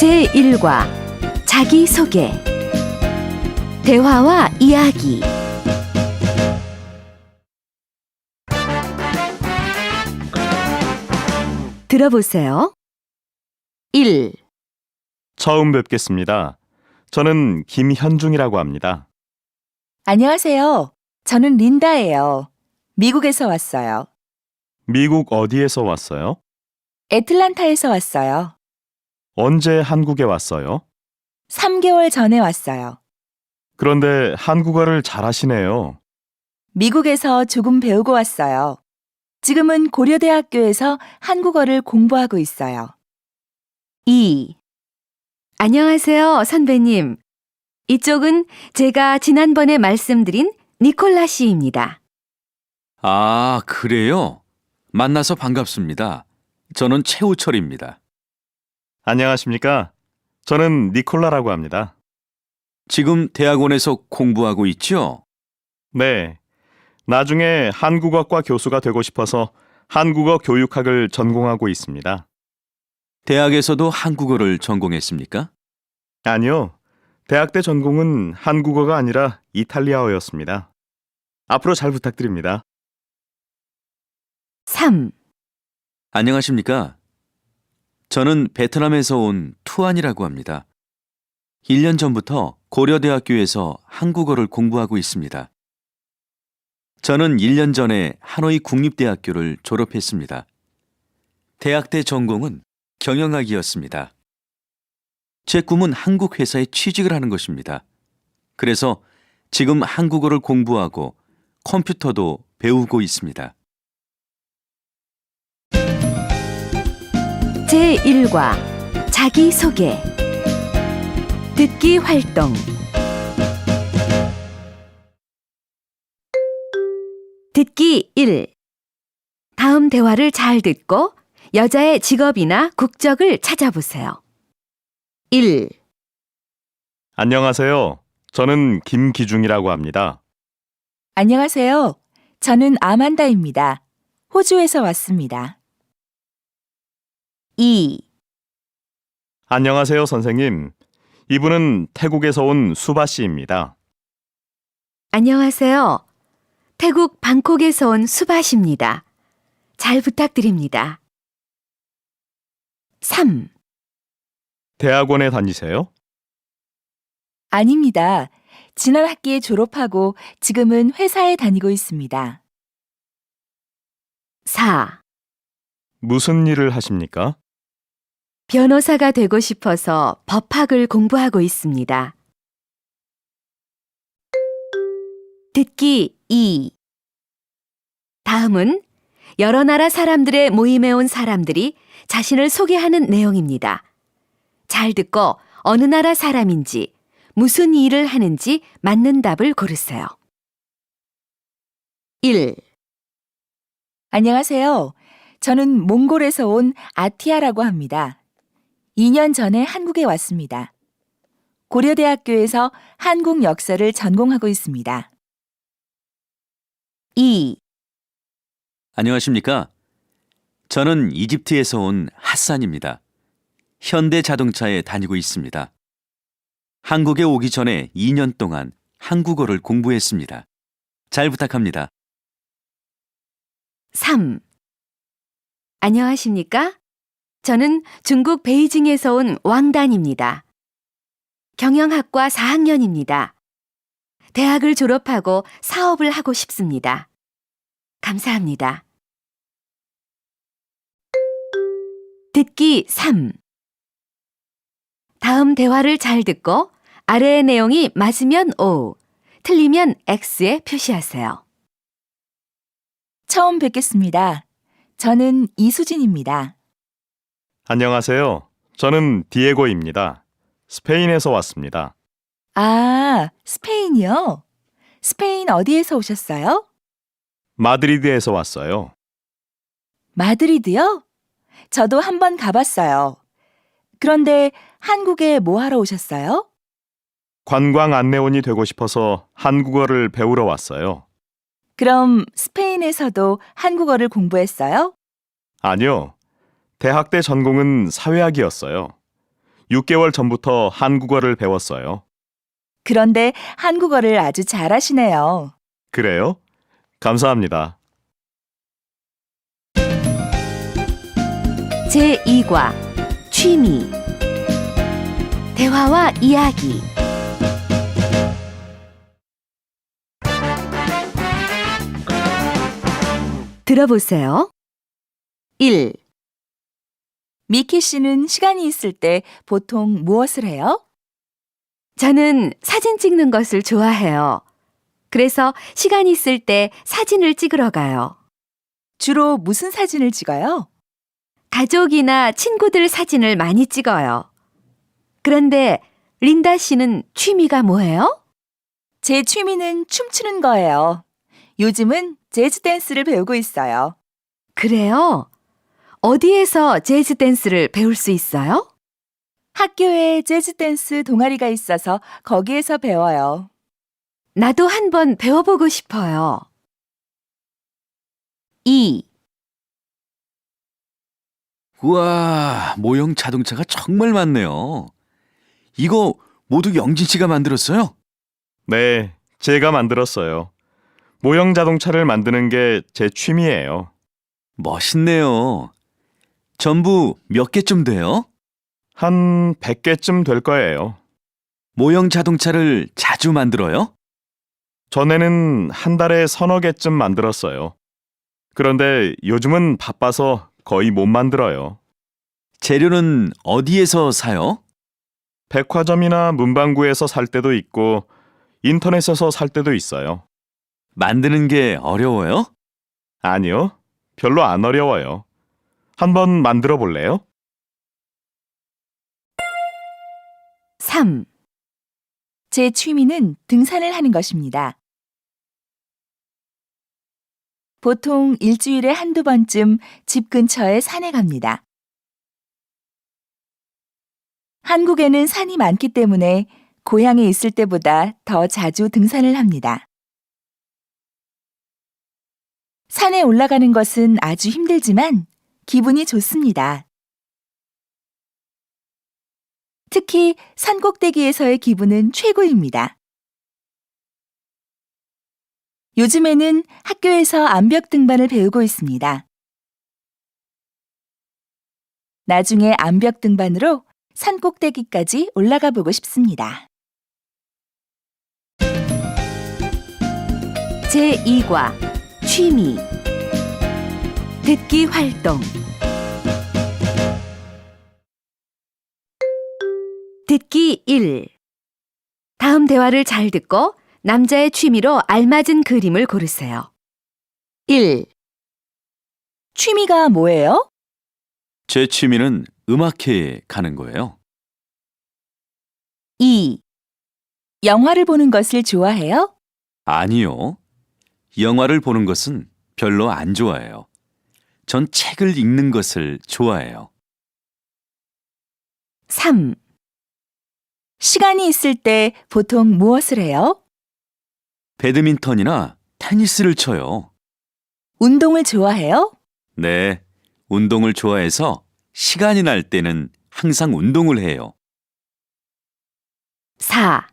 제1과 자기소개. 대화와 이야기. 들어보세요. 1. 처음 뵙겠습니다. 저는 김현중이라고 합니다. 안녕하세요. 저는 린다예요. 미국에서 왔어요. 미국 어디에서 왔어요? 애틀란타에서 왔어요. 언제 한국에 왔어요? 3개월 전에 왔어요. 그런데 한국어를 잘하시네요. 미국에서 조금 배우고 왔어요. 지금은 고려대학교에서 한국어를 공부하고 있어요. 2. 안녕하세요, 선배님. 이쪽은 제가 지난번에 말씀드린 니콜라 씨입니다. 아, 그래요? 만나서 반갑습니다. 저는 최우철입니다. 안녕하십니까? 저는 니콜라라고 합니다. 지금 대학원에서 공부하고 있죠? 네. 나중에 한국어과 교수가 되고 싶어서 한국어 교육학을 전공하고 있습니다. 대학에서도 한국어를 전공했습니까? 아니요. 대학 때 전공은 한국어가 아니라 이탈리아어였습니다. 앞으로 잘 부탁드립니다. 3. 안녕하십니까? 저는 베트남에서 온 투안이라고 합니다. 1년 전부터 고려대학교에서 한국어를 공부하고 있습니다. 저는 1년 전에 하노이 국립대학교를 졸업했습니다. 대학 때 전공은 경영학이었습니다. 제 꿈은 한국 회사에 취직을 하는 것입니다. 그래서 지금 한국어를 공부하고 컴퓨터도 배우고 있습니다. 제1과 자기소개. 듣기 활동. 듣기 1. 다음 대화를 잘 듣고 여자의 직업이나 국적을 찾아보세요. 1. 안녕하세요. 저는 김기중이라고 합니다. 안녕하세요. 저는 아만다입니다. 호주에서 왔습니다. 2. 안녕하세요, 선생님. 이분은 태국에서 온 수바 씨입니다. 안녕하세요. 태국 방콕에서 온 수밭입니다. 잘 부탁드립니다. 3. 대학원에 다니세요? 아닙니다. 지난 학기에 졸업하고 지금은 회사에 다니고 있습니다. 4. 무슨 일을 하십니까? 변호사가 되고 싶어서 법학을 공부하고 있습니다. 듣기 2. 다음은 여러 나라 사람들의 모임에 온 사람들이 자신을 소개하는 내용입니다. 잘 듣고 어느 나라 사람인지, 무슨 일을 하는지 맞는 답을 고르세요. 1. 안녕하세요. 저는 몽골에서 온 아티아라고 합니다. 2년 전에 한국에 왔습니다. 고려대학교에서 한국 역사를 전공하고 있습니다. 2. 안녕하십니까? 저는 이집트에서 온 핫산입니다. 현대자동차에 다니고 있습니다. 한국에 오기 전에 2년 동안 한국어를 공부했습니다. 잘 부탁합니다. 3. 안녕하십니까? 저는 중국 베이징에서 온 왕단입니다. 경영학과 4학년입니다. 대학을 졸업하고 사업을 하고 싶습니다. 감사합니다. 듣기 3. 다음 대화를 잘 듣고 아래의 내용이 맞으면 O, 틀리면 X에 표시하세요. 처음 뵙겠습니다. 저는 이수진입니다. 안녕하세요. 저는 디에고입니다. 스페인에서 왔습니다. 아, 스페인이요? 스페인 어디에서 오셨어요? 마드리드에서 왔어요. 마드리드요? 저도 한번 가봤어요. 그런데 한국에 뭐 하러 오셨어요? 관광 안내원이 되고 싶어서 한국어를 배우러 왔어요. 그럼 스페인에서도 한국어를 공부했어요? 아니요. 대학 때 전공은 사회학이었어요. 6개월 전부터 한국어를 배웠어요. 그런데 한국어를 아주 잘하시네요. 그래요? 감사합니다. 제2과 취미 대화와 이야기 들어보세요. 1. 미키 씨는 시간이 있을 때 보통 무엇을 해요? 저는 사진 찍는 것을 좋아해요. 그래서 시간 있을 때 사진을 찍으러 가요. 주로 무슨 사진을 찍어요? 가족이나 친구들 사진을 많이 찍어요. 그런데 린다 씨는 취미가 뭐예요? 제 취미는 춤추는 거예요. 요즘은 재즈 댄스를 배우고 있어요. 그래요? 어디에서 재즈 댄스를 배울 수 있어요? 학교에 재즈 댄스 동아리가 있어서 거기에서 배워요. 나도 한번 배워보고 싶어요. 2. 우와, 모형 자동차가 정말 많네요. 이거 모두 영진 씨가 만들었어요? 네, 제가 만들었어요. 모형 자동차를 만드는 게 제 취미예요. 멋있네요. 전부 몇 개쯤 돼요? 한 100개쯤 될 거예요. 모형 자동차를 자주 만들어요? 전에는 한 달에 서너 개쯤 만들었어요. 그런데 요즘은 바빠서 거의 못 만들어요. 재료는 어디에서 사요? 백화점이나 문방구에서 살 때도 있고 인터넷에서 살 때도 있어요. 만드는 게 어려워요? 아니요, 별로 안 어려워요. 한번 만들어 볼래요? 3. 제 취미는 등산을 하는 것입니다. 보통 일주일에 한두 번쯤 집 근처에 산에 갑니다. 한국에는 산이 많기 때문에 고향에 있을 때보다 더 자주 등산을 합니다. 산에 올라가는 것은 아주 힘들지만 기분이 좋습니다. 특히 산 꼭대기에서의 기분은 최고입니다. 요즘에는 학교에서 암벽 등반을 배우고 있습니다. 나중에 암벽 등반으로 산 꼭대기까지 올라가 보고 싶습니다. 제2과 취미 듣기 활동 듣기 1. 다음 대화를 잘 듣고 남자의 취미로 알맞은 그림을 고르세요. 1. 취미가 뭐예요? 제 취미는 음악회에 가는 거예요. 2. 영화를 보는 것을 좋아해요? 아니요. 영화를 보는 것은 별로 안 좋아해요. 전 책을 읽는 것을 좋아해요. 3. 시간이 있을 때 보통 무엇을 해요? 배드민턴이나 테니스를 쳐요. 운동을 좋아해요? 네, 운동을 좋아해서 시간이 날 때는 항상 운동을 해요. 4.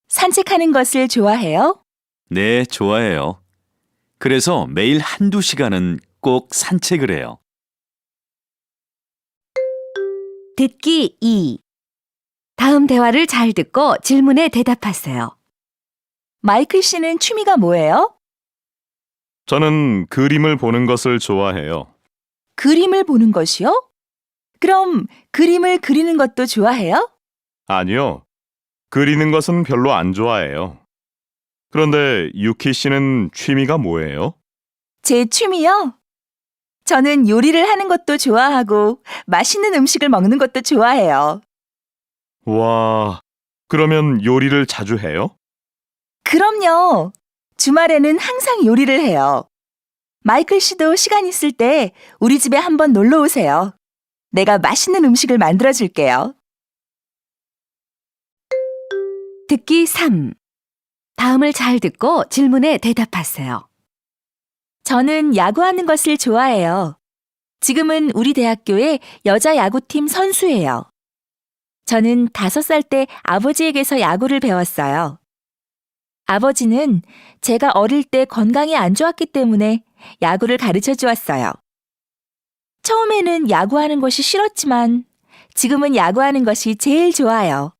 산책하는 것을 좋아해요? 네, 좋아해요. 그래서 매일 한두 시간은 꼭 산책을 해요. 듣기 2. 다음 대화를 잘 듣고 질문에 대답하세요. 마이클 씨는 취미가 뭐예요? 저는 그림을 보는 것을 좋아해요. 그림을 보는 것이요? 그럼 그림을 그리는 것도 좋아해요? 아니요, 그리는 것은 별로 안 좋아해요. 그런데 유키 씨는 취미가 뭐예요? 제 취미요? 저는 요리를 하는 것도 좋아하고 맛있는 음식을 먹는 것도 좋아해요. 와, 그러면 요리를 자주 해요? 그럼요. 주말에는 항상 요리를 해요. 마이클 씨도 시간 있을 때 우리 집에 한번 놀러 오세요. 내가 맛있는 음식을 만들어 줄게요. 듣기 3. 다음을 잘 듣고 질문에 대답하세요. 저는 야구하는 것을 좋아해요. 지금은 우리 대학교의 여자 야구팀 선수예요. 저는 5살 때 아버지에게서 야구를 배웠어요. 아버지는 제가 어릴 때 건강이 안 좋았기 때문에 야구를 가르쳐 주었어요. 처음에는 야구하는 것이 싫었지만 지금은 야구하는 것이 제일 좋아요.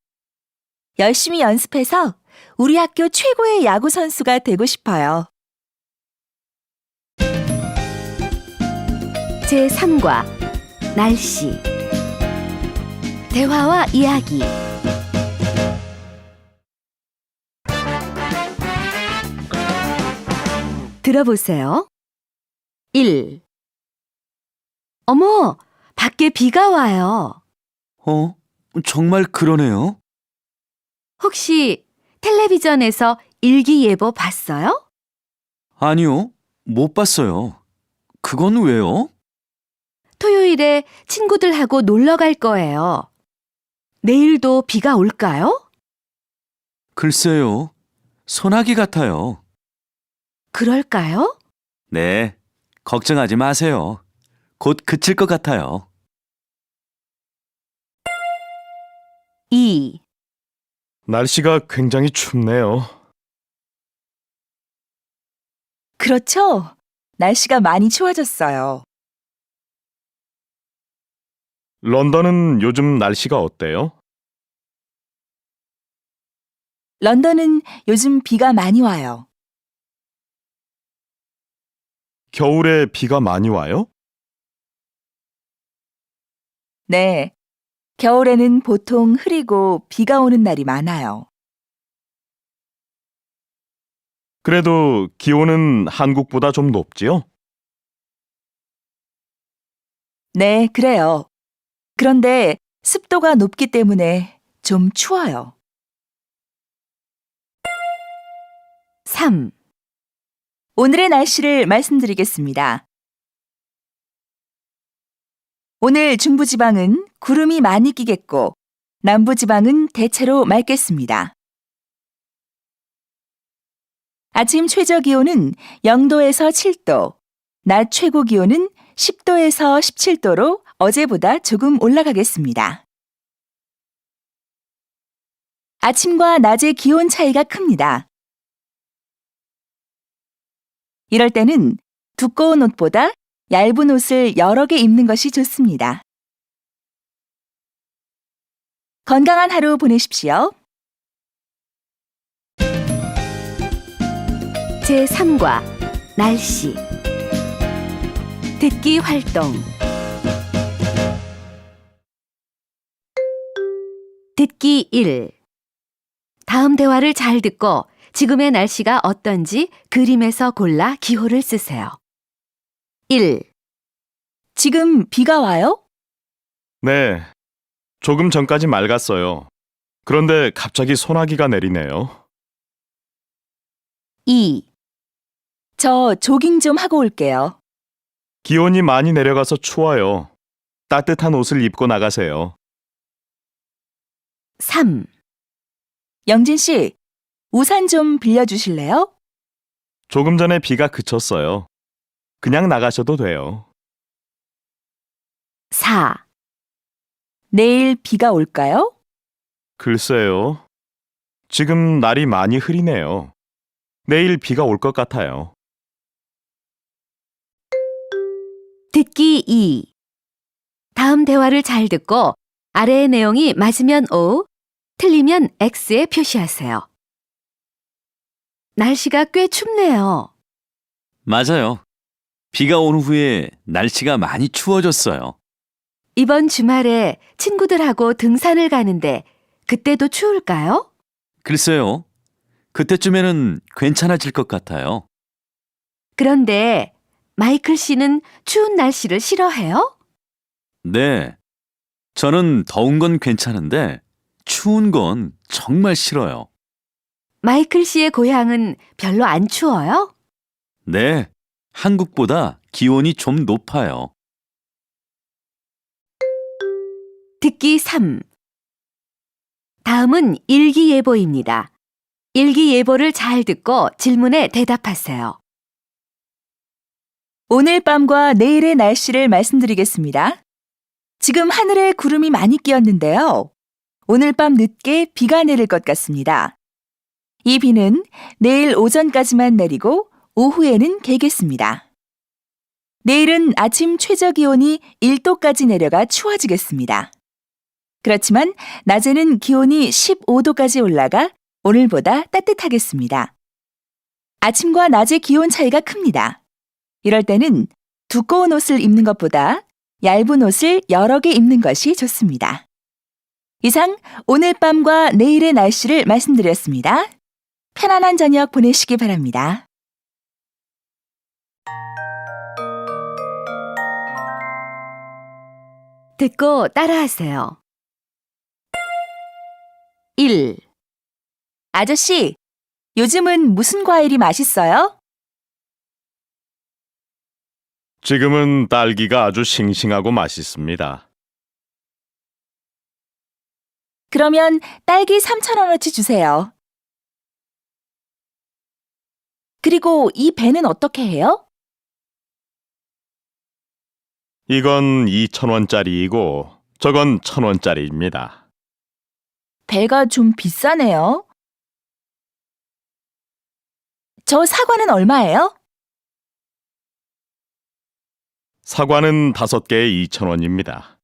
열심히 연습해서 우리 학교 최고의 야구 선수가 되고 싶어요. 제3과 날씨 대화와 이야기 들어보세요. 1. 어머, 밖에 비가 와요. 정말 그러네요. 혹시 텔레비전에서 일기예보 봤어요? 아니요, 못 봤어요. 그건 왜요? 토요일에 친구들하고 놀러 갈 거예요. 내일도 비가 올까요? 글쎄요, 소나기 같아요. 그럴까요? 네, 걱정하지 마세요. 곧 그칠 것 같아요. 2. 날씨가 굉장히 춥네요. 그렇죠? 날씨가 많이 추워졌어요. 런던은 요즘 날씨가 어때요? 런던은 요즘 비가 많이 와요. 겨울에 비가 많이 와요? 네. 겨울에는 보통 흐리고 비가 오는 날이 많아요. 그래도 기온은 한국보다 좀 높지요? 네, 그래요. 그런데 습도가 높기 때문에 좀 추워요. 3. 오늘의 날씨를 말씀드리겠습니다. 오늘 중부지방은 구름이 많이 끼겠고 남부지방은 대체로 맑겠습니다. 아침 최저 기온은 0도에서 7도, 낮 최고 기온은 10도에서 17도로 어제보다 조금 올라가겠습니다. 아침과 낮의 기온 차이가 큽니다. 이럴 때는 두꺼운 옷보다 얇은 옷을 여러 개 입는 것이 좋습니다. 건강한 하루 보내십시오. 제3과 날씨 듣기 활동 듣기 1. 다음 대화를 잘 듣고 지금의 날씨가 어떤지 그림에서 골라 기호를 쓰세요. 1. 지금 비가 와요? 네. 조금 전까지 맑았어요. 그런데 갑자기 소나기가 내리네요. 2. 저 조깅 좀 하고 올게요. 기온이 많이 내려가서 추워요. 따뜻한 옷을 입고 나가세요. 3. 영진 씨, 우산 좀 빌려주실래요? 조금 전에 비가 그쳤어요. 그냥 나가셔도 돼요. 4. 내일 비가 올까요? 글쎄요. 지금 날이 많이 흐리네요. 내일 비가 올 것 같아요. 듣기 2. 다음 대화를 잘 듣고 아래의 내용이 맞으면 O, 틀리면 X에 표시하세요. 날씨가 꽤 춥네요. 맞아요. 비가 온 후에 날씨가 많이 추워졌어요. 이번 주말에 친구들하고 등산을 가는데 그때도 추울까요? 글쎄요. 그때쯤에는 괜찮아질 것 같아요. 그런데 마이클 씨는 추운 날씨를 싫어해요? 네. 저는 더운 건 괜찮은데 추운 건 정말 싫어요. 마이클 씨의 고향은 별로 안 추워요? 네. 한국보다 기온이 좀 높아요. 듣기 3. 다음은 일기예보입니다. 일기예보를 잘 듣고 질문에 대답하세요. 오늘 밤과 내일의 날씨를 말씀드리겠습니다. 지금 하늘에 구름이 많이 끼었는데요. 오늘 밤 늦게 비가 내릴 것 같습니다. 이 비는 내일 오전까지만 내리고 오후에는 개겠습니다. 내일은 아침 최저 기온이 1도까지 내려가 추워지겠습니다. 그렇지만 낮에는 기온이 15도까지 올라가 오늘보다 따뜻하겠습니다. 아침과 낮의 기온 차이가 큽니다. 이럴 때는 두꺼운 옷을 입는 것보다 얇은 옷을 여러 개 입는 것이 좋습니다. 이상 오늘 밤과 내일의 날씨를 말씀드렸습니다. 편안한 저녁 보내시기 바랍니다. 듣고 따라하세요. 1. 아저씨, 요즘은 무슨 과일이 맛있어요? 지금은 딸기가 아주 싱싱하고 맛있습니다. 그러면 딸기 3,000원어치 주세요. 그리고 이 배는 어떻게 해요? 이건 2,000원짜리이고 저건 1,000원짜리입니다. 배가 좀 비싸네요. 저 사과는 얼마예요? 사과는 5개에 2,000원입니다.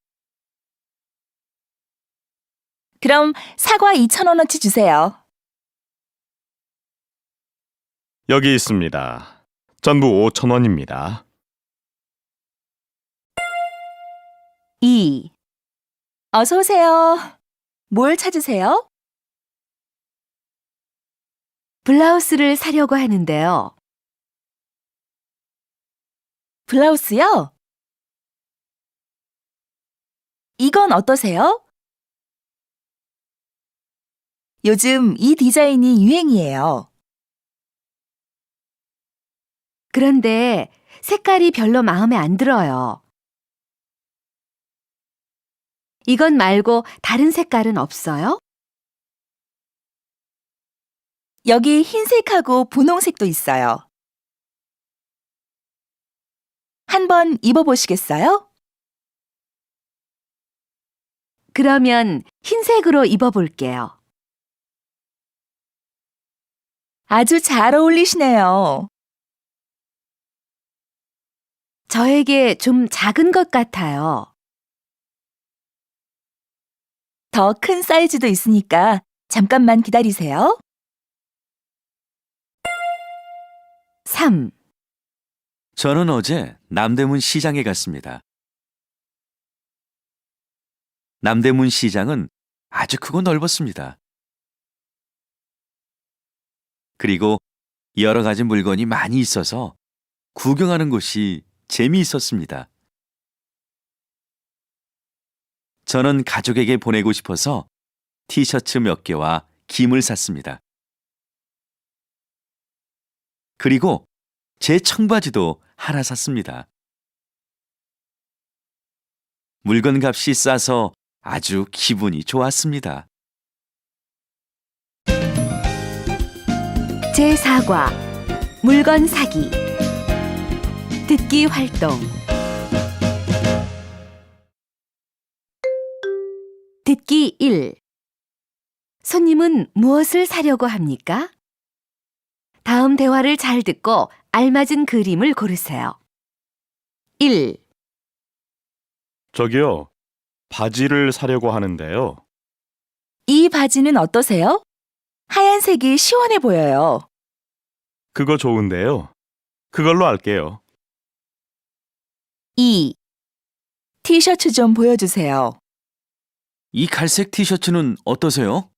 그럼 사과 2,000원어치 주세요. 여기 있습니다. 전부 5,000원입니다. 2. 어서 오세요. 뭘 찾으세요? 블라우스를 사려고 하는데요. 블라우스요? 이건 어떠세요? 요즘 이 디자인이 유행이에요. 그런데 색깔이 별로 마음에 안 들어요. 이건 말고 다른 색깔은 없어요? 여기 흰색하고 분홍색도 있어요. 한번 입어보시겠어요? 그러면 흰색으로 입어볼게요. 아주 잘 어울리시네요. 저에게 좀 작은 것 같아요. 더 큰 사이즈도 있으니까 잠깐만 기다리세요. 3. 저는 어제 남대문 시장에 갔습니다. 남대문 시장은 아주 크고 넓었습니다. 그리고 여러 가지 물건이 많이 있어서 구경하는 곳이 재미있었습니다. 저는 가족에게 보내고 싶어서 티셔츠 몇 개와 김을 샀습니다. 그리고 제 청바지도 하나 샀습니다. 물건 값이 싸서 아주 기분이 좋았습니다. 제4과 물건 사기 듣기 활동 듣기 1. 손님은 무엇을 사려고 합니까? 다음 대화를 잘 듣고 알맞은 그림을 고르세요. 1. 저기요, 바지를 사려고 하는데요. 이 바지는 어떠세요? 하얀색이 시원해 보여요. 그거 좋은데요. 그걸로 할게요. 2. 티셔츠 좀 보여주세요. 이 갈색 티셔츠는 어떠세요?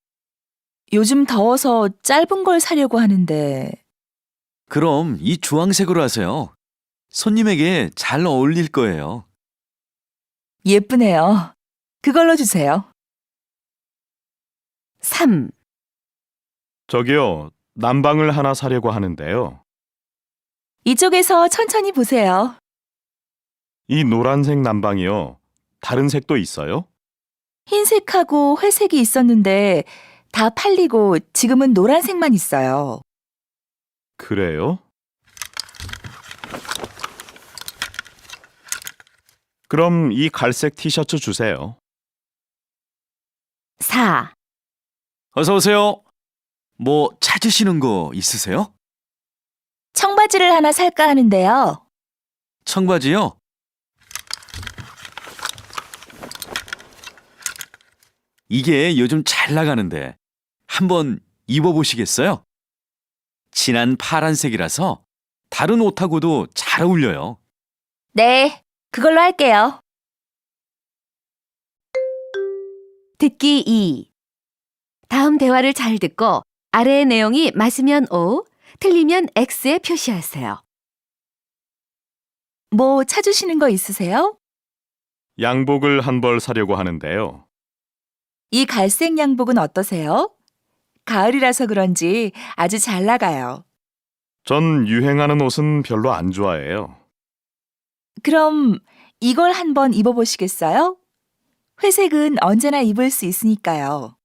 요즘 더워서 짧은 걸 사려고 하는데 그럼 이 주황색으로 하세요. 손님에게 잘 어울릴 거예요. 예쁘네요. 그걸로 주세요. 3. 저기요, 난방을 하나 사려고 하는데요. 이쪽에서 천천히 보세요. 이 노란색 난방이요. 다른 색도 있어요? 흰색하고 회색이 있었는데 다 팔리고 지금은 노란색만 있어요. 그래요? 그럼 이 갈색 티셔츠 주세요. 4. 어서 오세요. 뭐 찾으시는 거 있으세요? 청바지를 하나 살까 하는데요. 청바지요? 이게 요즘 잘 나가는데 한번 입어보시겠어요? 진한 파란색이라서 다른 옷하고도 잘 어울려요. 네, 그걸로 할게요. 듣기 2. 다음 대화를 잘 듣고 아래의 내용이 맞으면 O, 틀리면 X에 표시하세요. 뭐 찾으시는 거 있으세요? 양복을 한 벌 사려고 하는데요. 이 갈색 양복은 어떠세요? 가을이라서 그런지 아주 잘 나가요. 전 유행하는 옷은 별로 안 좋아해요. 그럼 이걸 한번 입어보시겠어요? 회색은 언제나 입을 수 있으니까요.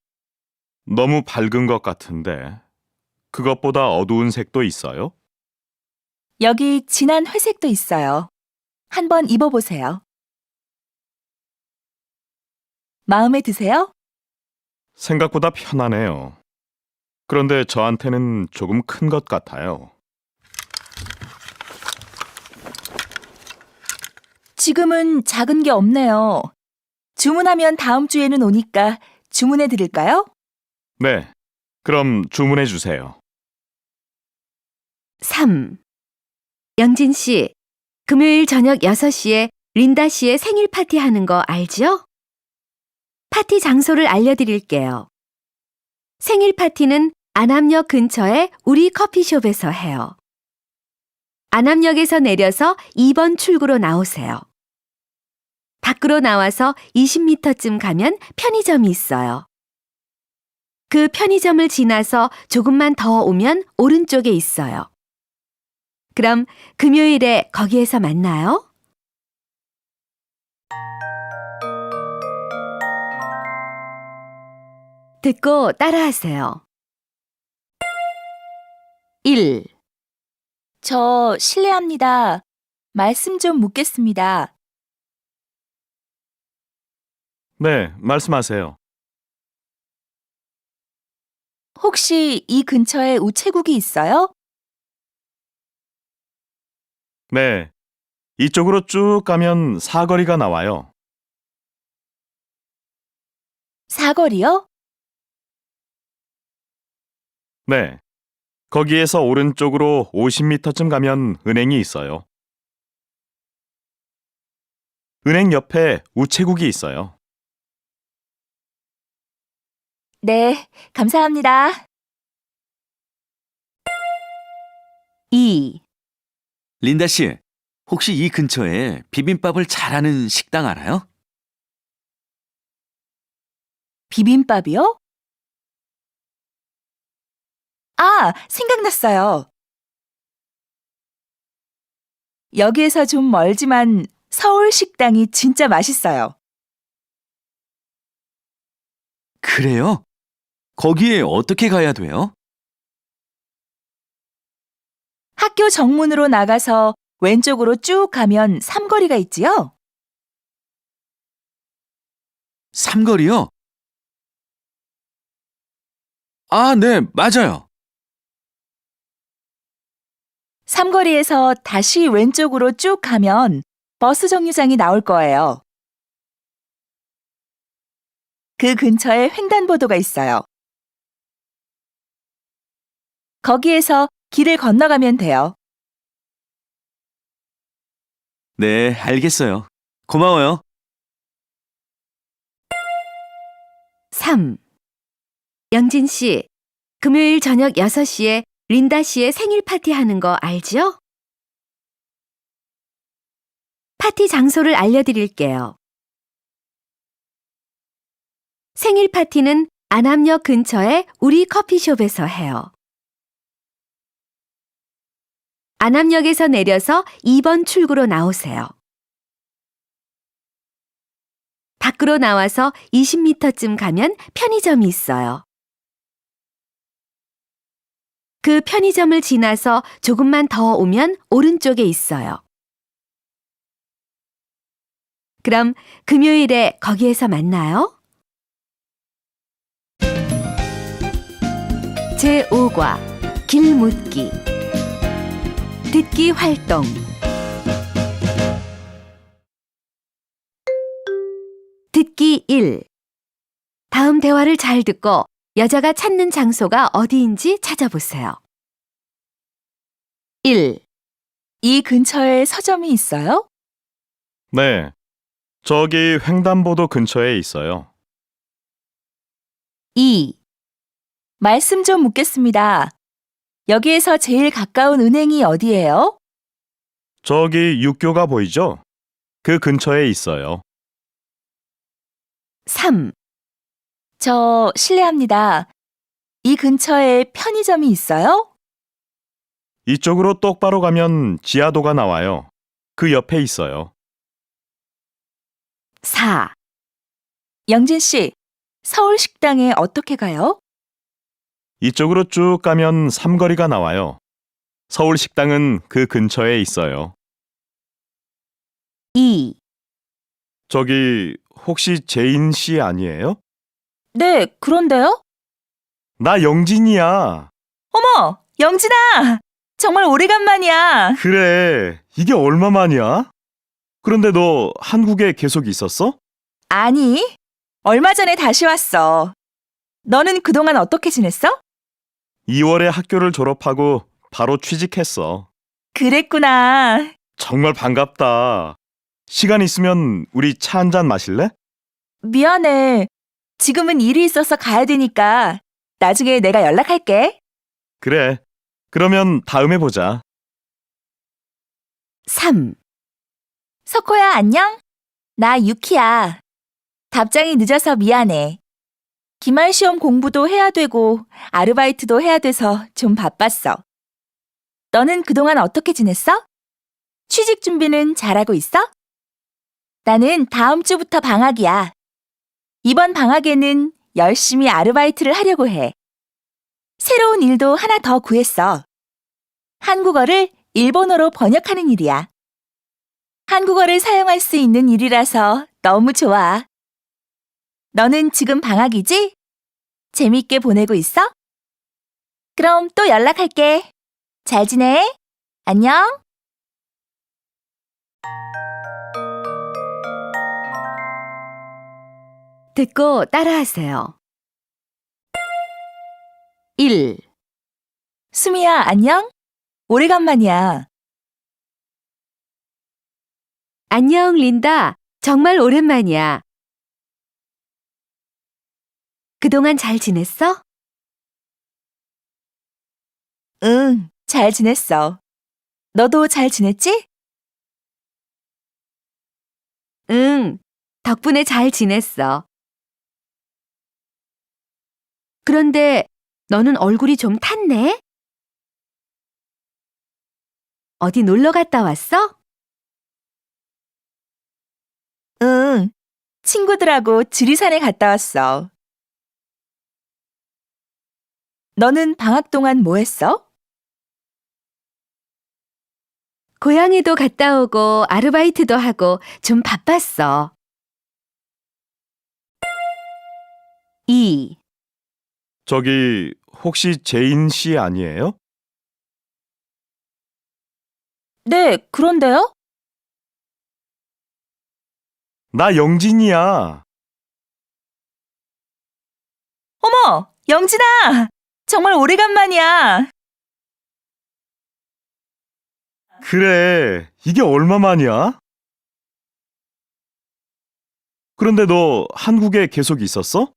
너무 밝은 것 같은데 그것보다 어두운 색도 있어요? 여기 진한 회색도 있어요. 한번 입어보세요. 마음에 드세요? 생각보다 편하네요. 그런데 저한테는 조금 큰 것 같아요. 지금은 작은 게 없네요. 주문하면 다음 주에는 오니까 주문해 드릴까요? 네, 그럼 주문해 주세요. 3. 영진 씨, 금요일 저녁 6시에 린다 씨의 생일 파티 하는 거 알죠? 파티 장소를 알려드릴게요. 생일 파티는 안암역 근처의 우리 커피숍에서 해요. 안암역에서 내려서 2번 출구로 나오세요. 밖으로 나와서 20m쯤 가면 편의점이 있어요. 그 편의점을 지나서 조금만 더 오면 오른쪽에 있어요. 그럼 금요일에 거기에서 만나요. 듣고 따라하세요. 1. 저 실례합니다. 말씀 좀 묻겠습니다. 네, 말씀하세요. 혹시 이 근처에 우체국이 있어요? 네, 이쪽으로 쭉 가면 사거리가 나와요. 사거리요? 네, 거기에서 오른쪽으로 50m쯤 가면 은행이 있어요. 은행 옆에 우체국이 있어요. 네, 감사합니다. 2. 린다 씨, 혹시 이 근처에 비빔밥을 잘하는 식당 알아요? 비빔밥이요? 아, 생각났어요. 여기에서 좀 멀지만 서울 식당이 진짜 맛있어요. 그래요? 거기에 어떻게 가야 돼요? 학교 정문으로 나가서 왼쪽으로 쭉 가면 삼거리가 있지요? 삼거리요? 아, 네, 맞아요. 삼거리에서 다시 왼쪽으로 쭉 가면 버스 정류장이 나올 거예요. 그 근처에 횡단보도가 있어요. 거기에서 길을 건너가면 돼요. 네, 알겠어요. 고마워요. 3. 영진 씨, 금요일 저녁 6시에 린다 씨의 생일 파티 하는 거 알죠? 파티 장소를 알려드릴게요. 생일 파티는 안암역 근처의 우리 커피숍에서 해요. 안암역에서 내려서 2번 출구로 나오세요. 밖으로 나와서 20m쯤 가면 편의점이 있어요. 그 편의점을 지나서 조금만 더 오면 오른쪽에 있어요. 그럼 금요일에 거기에서 만나요. 제5과 길묻기 듣기 활동 듣기 1 다음 대화를 잘 듣고 여자가 찾는 장소가 어디인지 찾아보세요. 1. 이 근처에 서점이 있어요? 네. 저기 횡단보도 근처에 있어요. 2. 말씀 좀 묻겠습니다. 여기에서 제일 가까운 은행이 어디예요? 저기 육교가 보이죠? 그 근처에 있어요. 3. 저 실례합니다. 이 근처에 편의점이 있어요? 이쪽으로 똑바로 가면 지하도가 나와요. 그 옆에 있어요. 4. 영진 씨, 서울 식당에 어떻게 가요? 이쪽으로 쭉 가면 삼거리가 나와요. 서울 식당은 그 근처에 있어요. 2. 저기 혹시 제인 씨 아니에요? 네, 그런데요? 나 영진이야. 어머, 영진아! 정말 오래간만이야. 그래, 이게 얼마만이야? 그런데 너 한국에 계속 있었어? 아니, 얼마 전에 다시 왔어. 너는 그동안 어떻게 지냈어? 2월에 학교를 졸업하고 바로 취직했어. 그랬구나. 정말 반갑다. 시간 있으면 우리 차 한잔 마실래? 미안해. 지금은 일이 있어서 가야 되니까 나중에 내가 연락할게. 그래. 그러면 다음에 보자. 3. 석호야, 안녕? 나 유키야. 답장이 늦어서 미안해. 기말 시험 공부도 해야 되고 아르바이트도 해야 돼서 좀 바빴어. 너는 그동안 어떻게 지냈어? 취직 준비는 잘하고 있어? 나는 다음 주부터 방학이야. 이번 방학에는 열심히 아르바이트를 하려고 해. 새로운 일도 하나 더 구했어. 한국어를 일본어로 번역하는 일이야. 한국어를 사용할 수 있는 일이라서 너무 좋아. 너는 지금 방학이지? 재밌게 보내고 있어? 그럼 또 연락할게. 잘 지내? 안녕. 듣고 따라하세요. 1. 수미야, 안녕? 오래간만이야. 안녕, 린다. 정말 오랜만이야. 그동안 잘 지냈어? 응, 잘 지냈어. 너도 잘 지냈지? 응, 덕분에 잘 지냈어. 그런데 너는 얼굴이 좀 탔네? 어디 놀러 갔다 왔어? 응, 친구들하고 지리산에 갔다 왔어. 너는 방학 동안 뭐 했어? 고향에도 갔다 오고 아르바이트도 하고 좀 바빴어. 2. 저기 혹시 제인 씨 아니에요? 네, 그런데요? 나 영진이야. 어머, 영진아! 정말 오래간만이야. 그래, 이게 얼마만이야? 그런데 너 한국에 계속 있었어?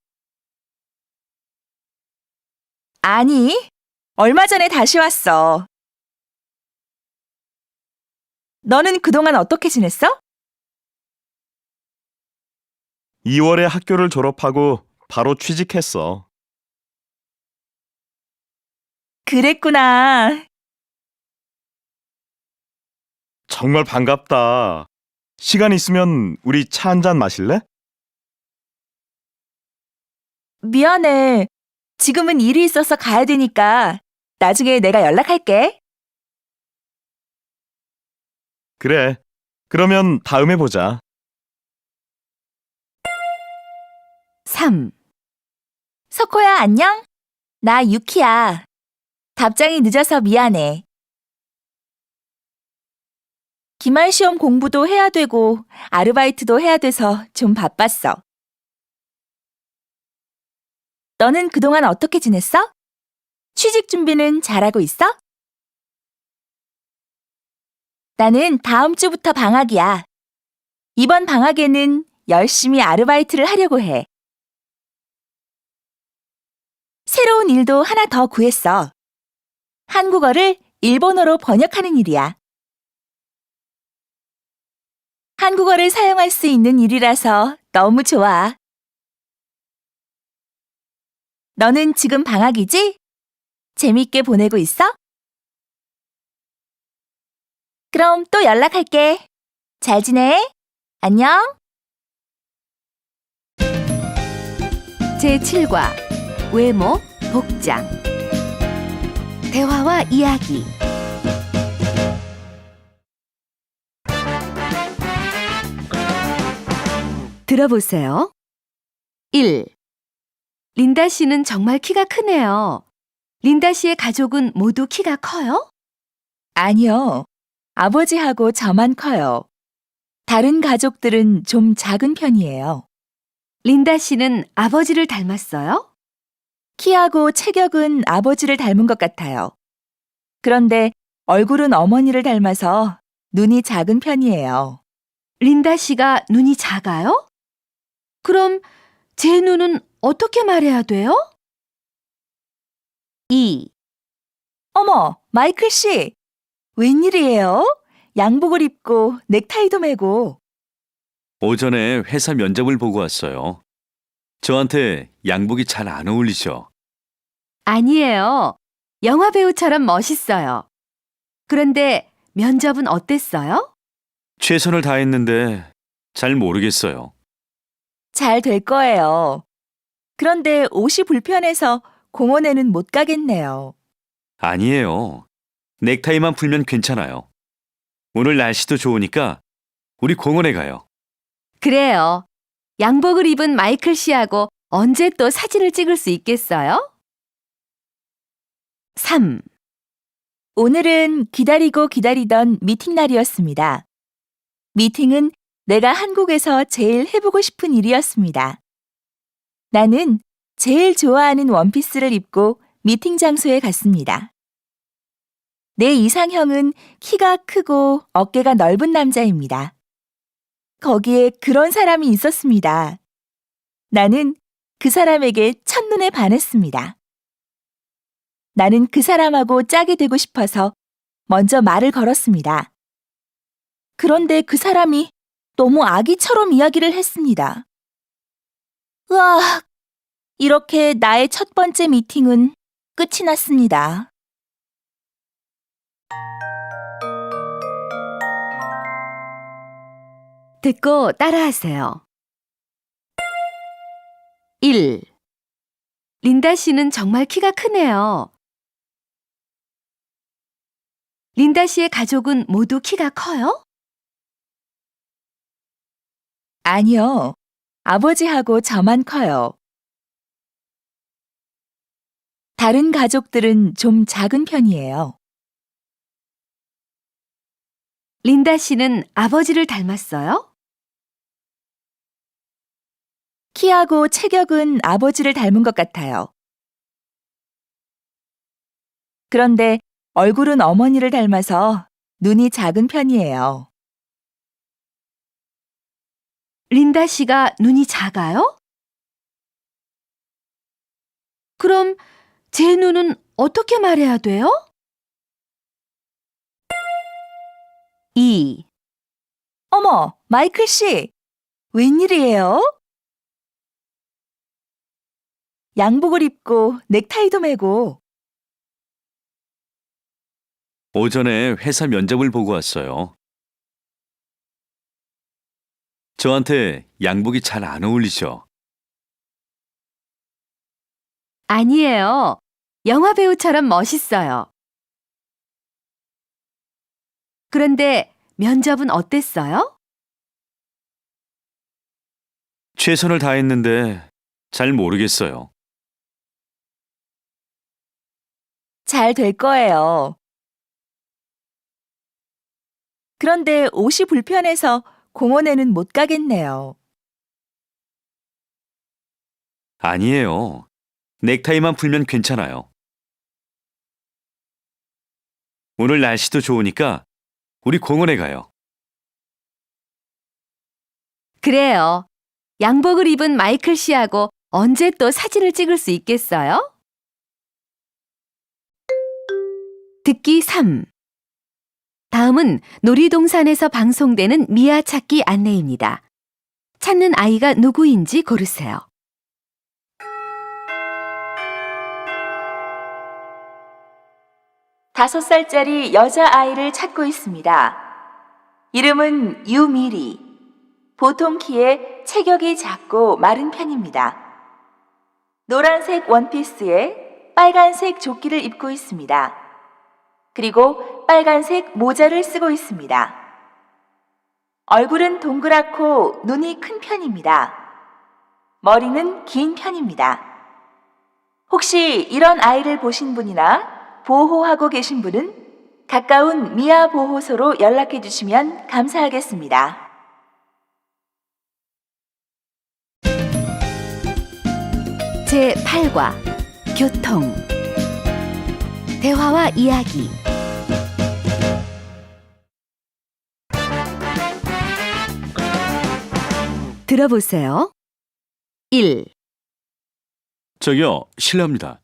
아니, 얼마 전에 다시 왔어. 너는 그동안 어떻게 지냈어? 2월에 학교를 졸업하고 바로 취직했어. 그랬구나. 정말 반갑다. 시간 있으면 우리 차 한잔 마실래? 미안해. 지금은 일이 있어서 가야 되니까 나중에 내가 연락할게. 그래. 그러면 다음에 보자. 3. 석호야, 안녕? 나 유키야. 답장이 늦어서 미안해. 기말 시험 공부도 해야 되고 아르바이트도 해야 돼서 좀 바빴어. 너는 그동안 어떻게 지냈어? 취직 준비는 잘하고 있어? 나는 다음 주부터 방학이야. 이번 방학에는 열심히 아르바이트를 하려고 해. 새로운 일도 하나 더 구했어. 한국어를 일본어로 번역하는 일이야. 한국어를 사용할 수 있는 일이라서 너무 좋아. 너는 지금 방학이지? 재밌게 보내고 있어? 그럼 또 연락할게. 잘 지내? 안녕. 제7과 외모, 복장. 대화와 이야기. 들어보세요. 1. 린다 씨는 정말 키가 크네요. 린다 씨의 가족은 모두 키가 커요? 아니요. 아버지하고 저만 커요. 다른 가족들은 좀 작은 편이에요. 린다 씨는 아버지를 닮았어요? 키하고 체격은 아버지를 닮은 것 같아요. 그런데 얼굴은 어머니를 닮아서 눈이 작은 편이에요. 린다 씨가 눈이 작아요? 그럼 제 눈은 어떻게 말해야 돼요? 2. 어머, 마이클 씨. 웬일이에요? 양복을 입고 넥타이도 매고. 오전에 회사 면접을 보고 왔어요. 저한테 양복이 잘 안 어울리죠? 아니에요. 영화 배우처럼 멋있어요. 그런데 면접은 어땠어요? 최선을 다했는데 잘 모르겠어요. 잘 될 거예요. 그런데 옷이 불편해서 공원에는 못 가겠네요. 아니에요. 넥타이만 풀면 괜찮아요. 오늘 날씨도 좋으니까 우리 공원에 가요. 그래요. 양복을 입은 마이클 씨하고 언제 또 사진을 찍을 수 있겠어요? 3. 오늘은 기다리고 기다리던 미팅 날이었습니다. 미팅은 내가 한국에서 제일 해보고 싶은 일이었습니다. 나는 제일 좋아하는 원피스를 입고 미팅 장소에 갔습니다. 내 이상형은 키가 크고 어깨가 넓은 남자입니다. 거기에 그런 사람이 있었습니다. 나는 그 사람에게 첫눈에 반했습니다. 나는 그 사람하고 짝이 되고 싶어서 먼저 말을 걸었습니다. 그런데 그 사람이 너무 아기처럼 이야기를 했습니다. 으악! 이렇게 나의 첫 번째 미팅은 끝이 났습니다. 듣고 따라하세요. 1. 린다 씨는 정말 키가 크네요. 린다 씨의 가족은 모두 키가 커요? 아니요. 아버지하고 저만 커요. 다른 가족들은 좀 작은 편이에요. 린다 씨는 아버지를 닮았어요? 키하고 체격은 아버지를 닮은 것 같아요. 그런데 얼굴은 어머니를 닮아서 눈이 작은 편이에요. 린다 씨가 눈이 작아요? 그럼 제 눈은 어떻게 말해야 돼요? 2. 어머, 마이클 씨. 웬일이에요? 양복을 입고 넥타이도 매고. 오전에 회사 면접을 보고 왔어요. 저한테 양복이 잘 안 어울리죠? 아니에요. 영화 배우처럼 멋있어요. 그런데 면접은 어땠어요? 최선을 다했는데 잘 모르겠어요. 잘 될 거예요. 그런데 옷이 불편해서 공원에는 못 가겠네요. 아니에요. 넥타이만 풀면 괜찮아요. 오늘 날씨도 좋으니까 우리 공원에 가요. 그래요. 양복을 입은 마이클 씨하고 언제 또 사진을 찍을 수 있겠어요? 듣기 3. 다음은 놀이동산에서 방송되는 미아 찾기 안내입니다. 찾는 아이가 누구인지 고르세요. 다섯 살짜리 여자아이를 찾고 있습니다. 이름은 유미리. 보통 키에 체격이 작고 마른 편입니다. 노란색 원피스에 빨간색 조끼를 입고 있습니다. 그리고 빨간색 모자를 쓰고 있습니다. 얼굴은 동그랗고 눈이 큰 편입니다. 머리는 긴 편입니다. 혹시 이런 아이를 보신 분이나 보호하고 계신 분은 가까운 미아 보호소로 연락해 주시면 감사하겠습니다. 제8과 교통 대화와 이야기 들어보세요. 1. 저기요, 실례합니다.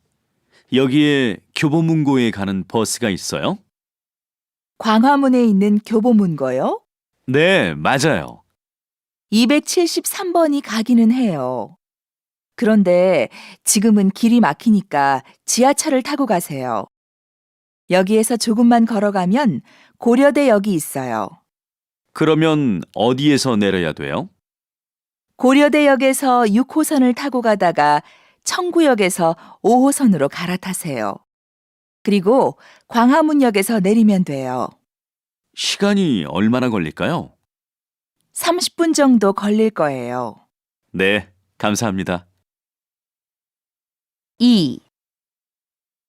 여기에 교보문고에 가는 버스가 있어요? 광화문에 있는 교보문고요? 네, 맞아요. 273번이 가기는 해요. 그런데 지금은 길이 막히니까 지하철을 타고 가세요. 여기에서 조금만 걸어가면 고려대역이 있어요. 그러면 어디에서 내려야 돼요? 고려대역에서 6호선을 타고 가다가 청구역에서 5호선으로 갈아타세요. 그리고 광화문역에서 내리면 돼요. 시간이 얼마나 걸릴까요? 30분 정도 걸릴 거예요. 네, 감사합니다. 2.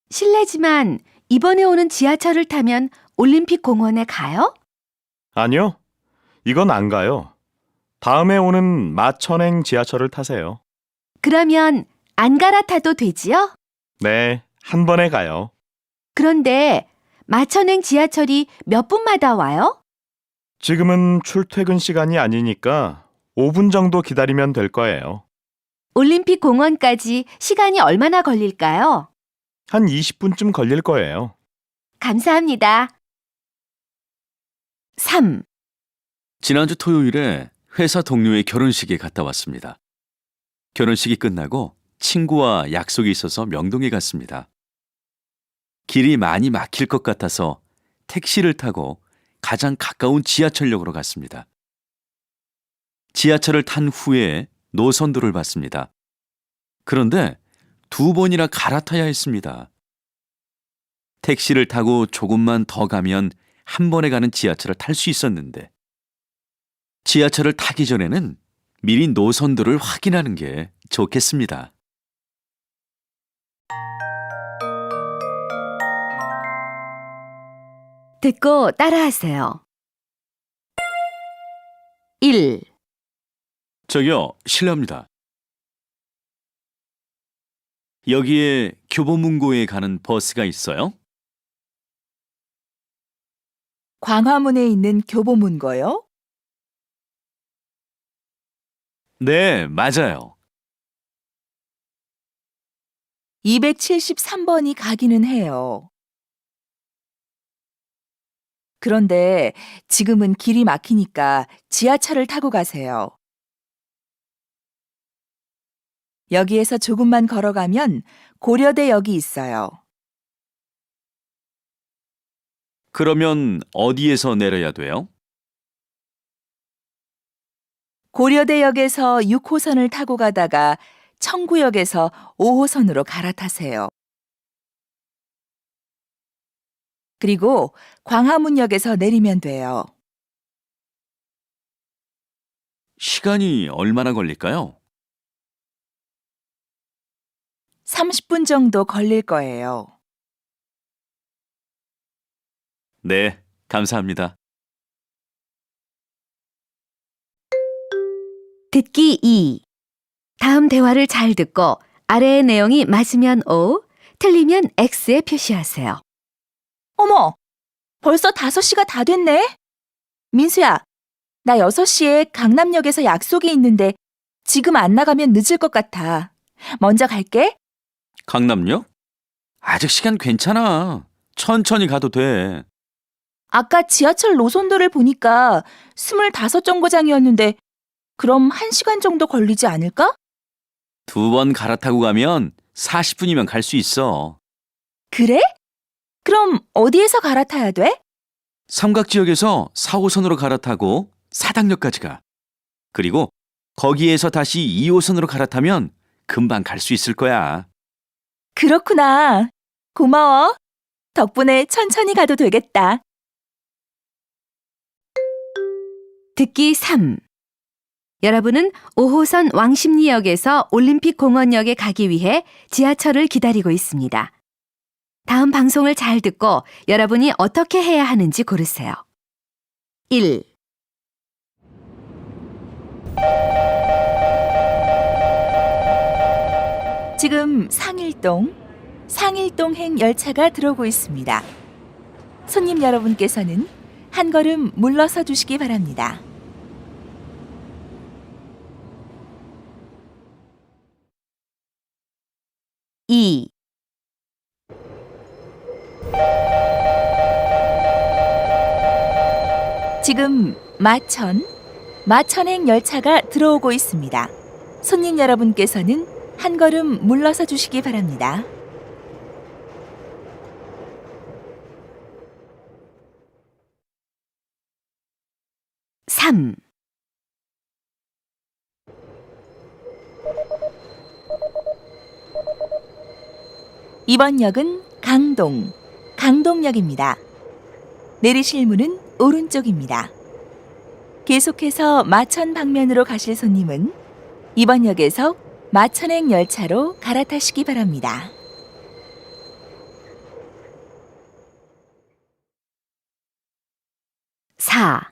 실례지만 이번에 오는 지하철을 타면 올림픽 공원에 가요? 아니요. 이건 안 가요. 다음에 오는 마천행 지하철을 타세요. 그러면 안 갈아타도 되지요? 네, 한 번에 가요. 그런데 마천행 지하철이 몇 분마다 와요? 지금은 출퇴근 시간이 아니니까 5분 정도 기다리면 될 거예요. 올림픽 공원까지 시간이 얼마나 걸릴까요? 한 20분쯤 걸릴 거예요. 감사합니다. 3. 지난주 토요일에 회사 동료의 결혼식에 갔다 왔습니다. 결혼식이 끝나고 친구와 약속이 있어서 명동에 갔습니다. 길이 많이 막힐 것 같아서 택시를 타고 가장 가까운 지하철역으로 갔습니다. 지하철을 탄 후에 노선도를 봤습니다. 그런데 2번이나 갈아타야 했습니다. 택시를 타고 조금만 더 가면 한 번에 가는 지하철을 탈 수 있었는데 지하철을 타기 전에는 미리 노선도를 확인하는 게 좋겠습니다. 듣고 따라하세요. 1. 저기요, 실례합니다. 여기에 교보문고에 가는 버스가 있어요? 광화문에 있는 교보문고요? 네, 맞아요. 273번이 가기는 해요. 그런데 지금은 길이 막히니까 지하철을 타고 가세요. 여기에서 조금만 걸어가면 고려대역이 있어요. 그러면 어디에서 내려야 돼요? 고려대역에서 6호선을 타고 가다가 청구역에서 5호선으로 갈아타세요. 그리고 광화문역에서 내리면 돼요. 시간이 얼마나 걸릴까요? 30분 정도 걸릴 거예요. 네, 감사합니다. 듣기 2. 다음 대화를 잘 듣고 아래의 내용이 맞으면 O, 틀리면 X에 표시하세요. 어머, 벌써 5시가 다 됐네? 민수야, 나 6시에 강남역에서 약속이 있는데 지금 안 나가면 늦을 것 같아. 먼저 갈게. 강남역? 아직 시간 괜찮아. 천천히 가도 돼. 아까 지하철 노선도를 보니까 25정거장이었는데 그럼 1시간 정도 걸리지 않을까? 2번 갈아타고 가면 40분이면 갈 수 있어. 그래? 그럼 어디에서 갈아타야 돼? 삼각지역에서 4호선으로 갈아타고 사당역까지 가. 그리고 거기에서 다시 2호선으로 갈아타면 금방 갈 수 있을 거야. 그렇구나. 고마워. 덕분에 천천히 가도 되겠다. 듣기 3. 여러분은 5호선 왕십리역에서 올림픽공원역에 가기 위해 지하철을 기다리고 있습니다. 다음 방송을 잘 듣고 여러분이 어떻게 해야 하는지 고르세요. 1. 지금 상일동행 열차가 들어오고 있습니다. 손님 여러분께서는 한 걸음 물러서 주시기 바랍니다. 2. 지금 마천행 열차가 들어오고 있습니다. 손님 여러분께서는 한 걸음 물러서 주시기 바랍니다. 3. 이번 역은 강동역입니다. 내리실 문은 오른쪽입니다. 계속해서 마천 방면으로 가실 손님은 이번 역에서 마천행 열차로 갈아타시기 바랍니다. 4.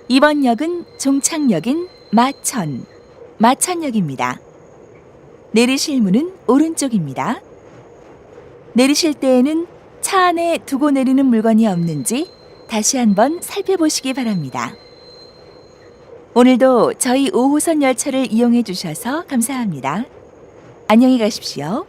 이번 역은 종착역인 마천역입니다. 내리실 문은 오른쪽입니다. 내리실 때에는 차 안에 두고 내리는 물건이 없는지 다시 한번 살펴보시기 바랍니다. 오늘도 저희 5호선 열차를 이용해 주셔서 감사합니다. 안녕히 가십시오.